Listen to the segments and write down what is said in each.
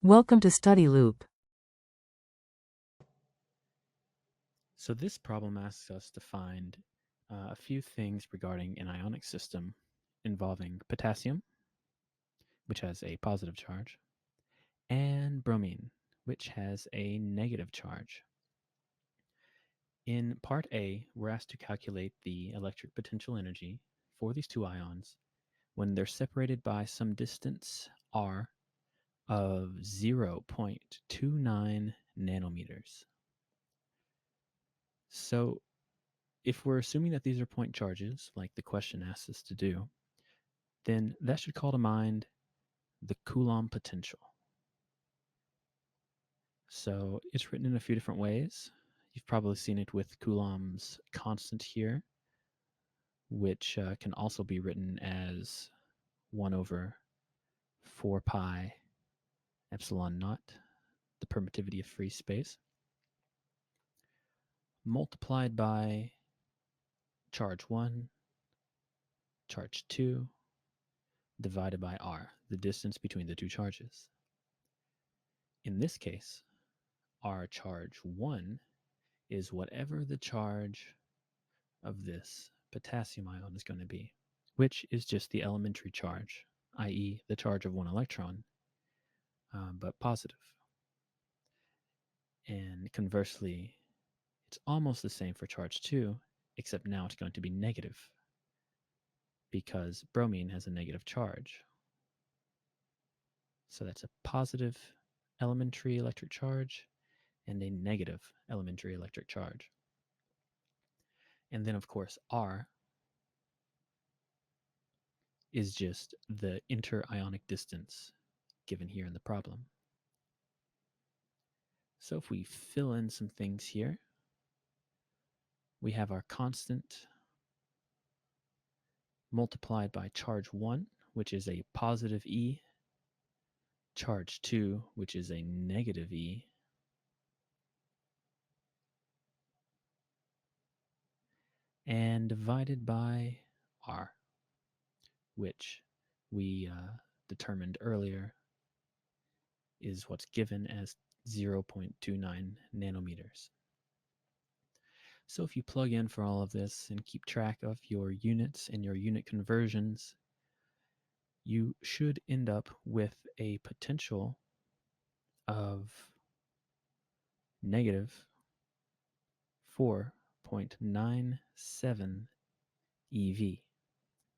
Welcome to Study Loop. So this problem asks us to find a few things regarding an ionic system involving potassium, which has a positive charge, and bromine, which has a negative charge. In part A, we're asked to calculate the electric potential energy for these two ions when they're separated by some distance r of 0.29 nanometers. So if we're assuming that these are point charges, like the question asks us to do, then that should call to mind the Coulomb potential. So it's written in a few different ways. You've probably seen it with Coulomb's constant here, which can also be written as 1 over 4 pi epsilon naught, the permittivity of free space, multiplied by charge 1, charge 2, divided by r, the distance between the two charges. In this case, r charge 1 is whatever the charge of this potassium ion is going to be, which is just the elementary charge, i.e. the charge of one electron, but positive. And conversely, it's almost the same for charge 2, except now it's going to be negative because bromine has a negative charge. So that's a positive elementary electric charge and a negative elementary electric charge. And then, of course, R is just the interionic distance given here in the problem. So if we fill in some things here, we have our constant multiplied by charge 1, which is a positive E, charge 2, which is a negative E, and divided by R, which we determined earlier is what's given as 0.29 nanometers. So if you plug in for all of this and keep track of your units and your unit conversions, you should end up with a potential of negative 4.97 eV.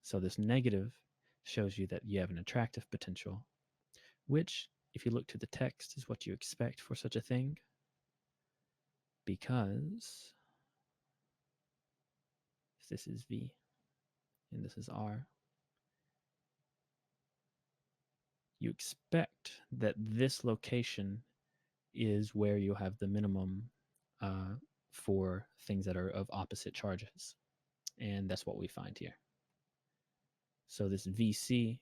So this negative shows you that you have an attractive potential, which, if you look to the text, is what you expect for such a thing, because if this is V and this is R, you expect that this location is where you have the minimum for things that are of opposite charges. And that's what we find here. So this VC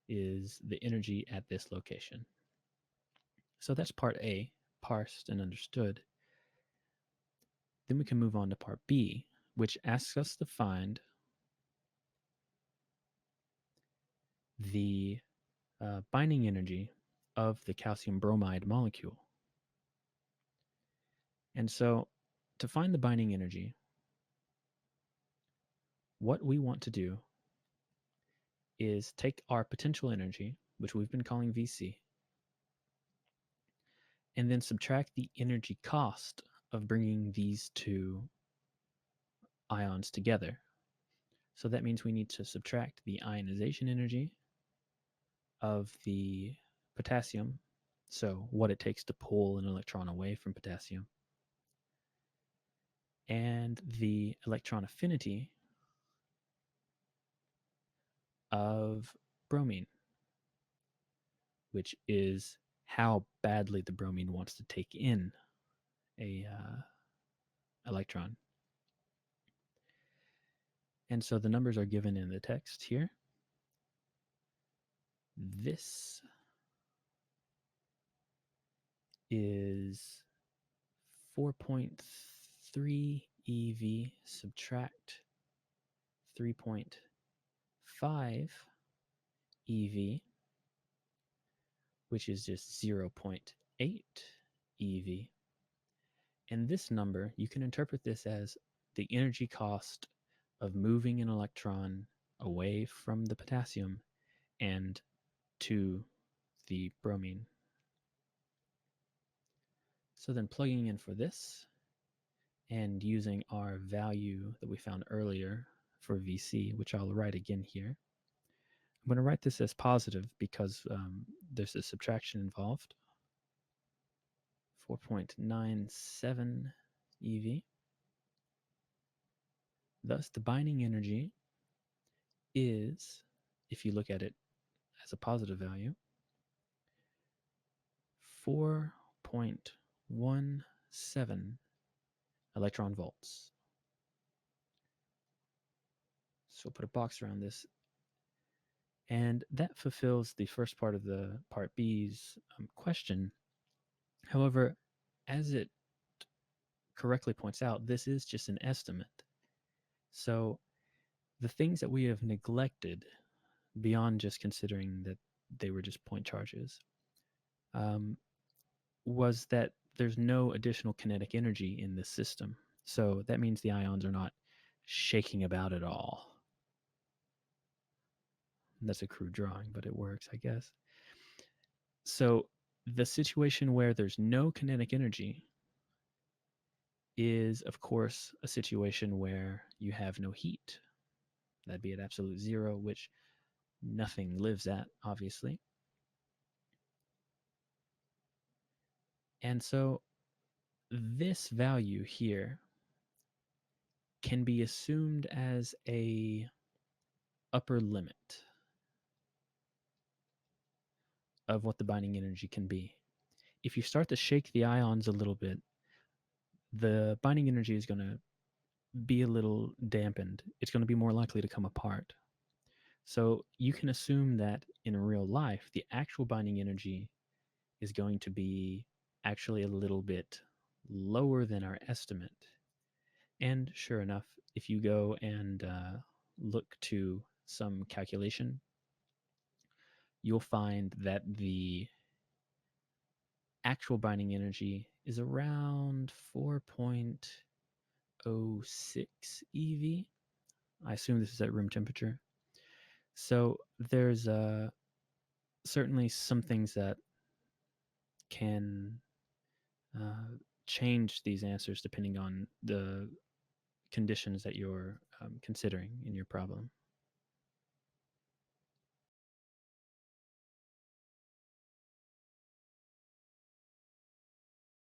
is the energy at this location. So that's part A, parsed and understood. Then we can move on to part B, which asks us to find the binding energy of the calcium bromide molecule. And so to find the binding energy, what we want to do is take our potential energy, which we've been calling VC, and then subtract the energy cost of bringing these two ions together. So that means we need to subtract the ionization energy of the potassium, so what it takes to pull an electron away from potassium, and the electron affinity of bromine, which is how badly the bromine wants to take in a electron. And so the numbers are given in the text here. This is 4.3 eV subtract 3.5 eV which is just 0.8 eV. And this number, you can interpret this as the energy cost of moving an electron away from the potassium and to the bromine. So then plugging in for this and using our value that we found earlier for VC, which I'll write again here. I'm going to write this as positive because there's a subtraction involved. 4.97 eV. Thus, the binding energy is, if you look at it as a positive value, 4.17 electron volts. So we'll put a box around this. And that fulfills the first part of the part B's question. However, as it correctly points out, this is just an estimate. So the things that we have neglected beyond just considering that they were just point charges was that there's no additional kinetic energy in this system. So that means the ions are not shaking about at all. That's a crude drawing, but it works, I guess. So the situation where there's no kinetic energy is, of course, a situation where you have no heat. That'd be at absolute zero, which nothing lives at, obviously. And so this value here can be assumed as a upper limit of what the binding energy can be. If you start to shake the ions a little bit, the binding energy is going to be a little dampened. It's going to be more likely to come apart. So you can assume that in real life, the actual binding energy is going to be actually a little bit lower than our estimate. And sure enough, if you go and look to some calculation, you'll find that the actual binding energy is around 4.06 eV. I assume this is at room temperature. So there's certainly some things that can change these answers depending on the conditions that you're considering in your problem.